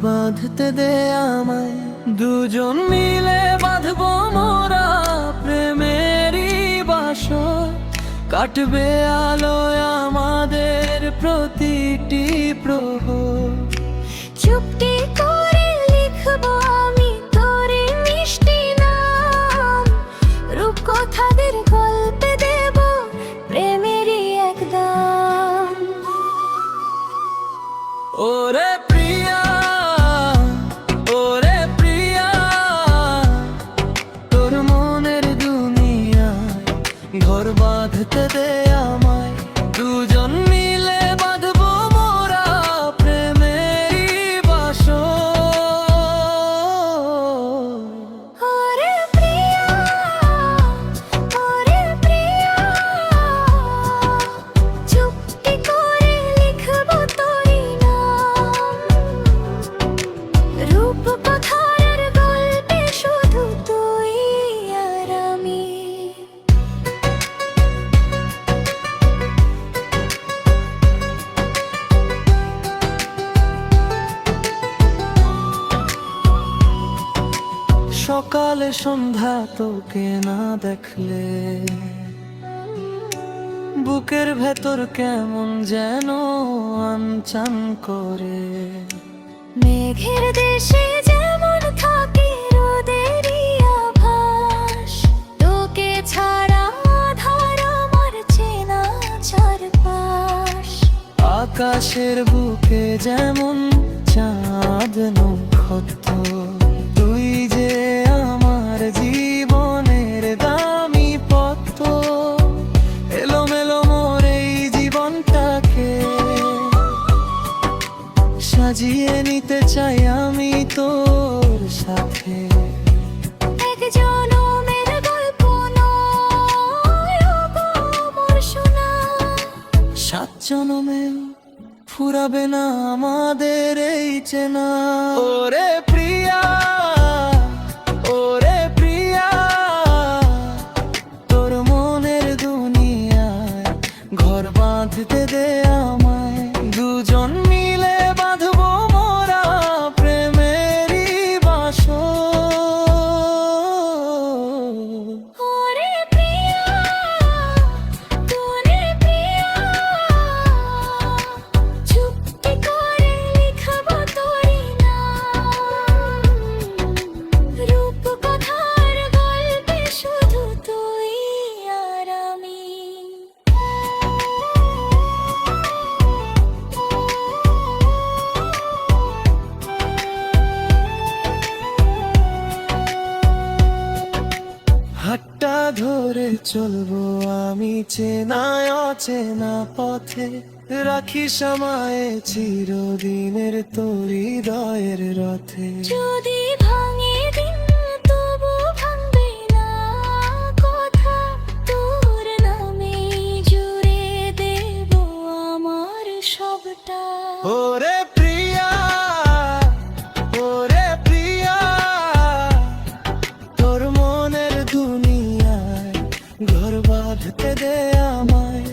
বাঁধতে দে আমায়, দুজন মিলে বাঁধবো মোরা প্রেমেরই বাসর। কাটবে আলোয় আমাদের প্রতিটি প্রহর। চুপটি করে লিখবো আমি তোর মিষ্টি নাম, রূপকথাদের গল্পে দেব প্রেমেরই একদম। ওরে প্রিয়া, ওরে প্রিয়া, তোর মনের দুনিয়ায় ঘর বাঁধতে দে আমায়, দুজন মিলে বাঁধবো মোরা প্রেমেরই বাসর। ওরে প্রিয়া, ওরে প্রিয়া, চুপটি করে লিখবো তোরই নাম, রূপকথার গল্পে শুধু তুই আর আমি। সকালে সন্ধ্যা তোকে না দেখলে বুকের ভেতর কেমন যেন আনচান করে। মেঘের দেশে যেমন থাকে রোদেরই আভাস, তোকে ছাড়া আধার আমার চেনা চারপাশ। আকাশের বুকে যেমন চাঁদ নক্ষত্র, তুই যে আমার জীবনের দামি পত্র। এলোমেলো মোর এই জীবনটাকে সাজিয়ে নিতে চাই আমি তোর সাথে। এক জনমের গল্প নয় ওগো মোর সোনা, 7 জনমেও ফুরাবে না আমাদের এই চেনা। ওরে প্রিয়া, ওরে প্রিয়া, তোর মনের দুনিয়ায় ঘর বাঁধতে দে আমায়, দুজন মিলে বাঁধবো মোরা প্রেমেরই বাসর। ওরে প্রিয়া, তোরে প্রিয়া, চুপটি করে লিখবো তোরই নাম, রূপকথার গল্পে শুধু তুই আর আমি। হাতটা ধরে চলবো আমি চেনায় অচেনা পথে, রাখিস আমায় চিরদিনের তোর হৃদয়ের রথে। যদি ভাঙে দিন তবু ভাঙবে না কথা, তোর নামে জুড়ে দেব আমার সবটা। ওরে প্রিয়া, ওরে প্রিয়া, তোর মনের দুনিয়ায় ঘর বাঁধতে দে আমায়,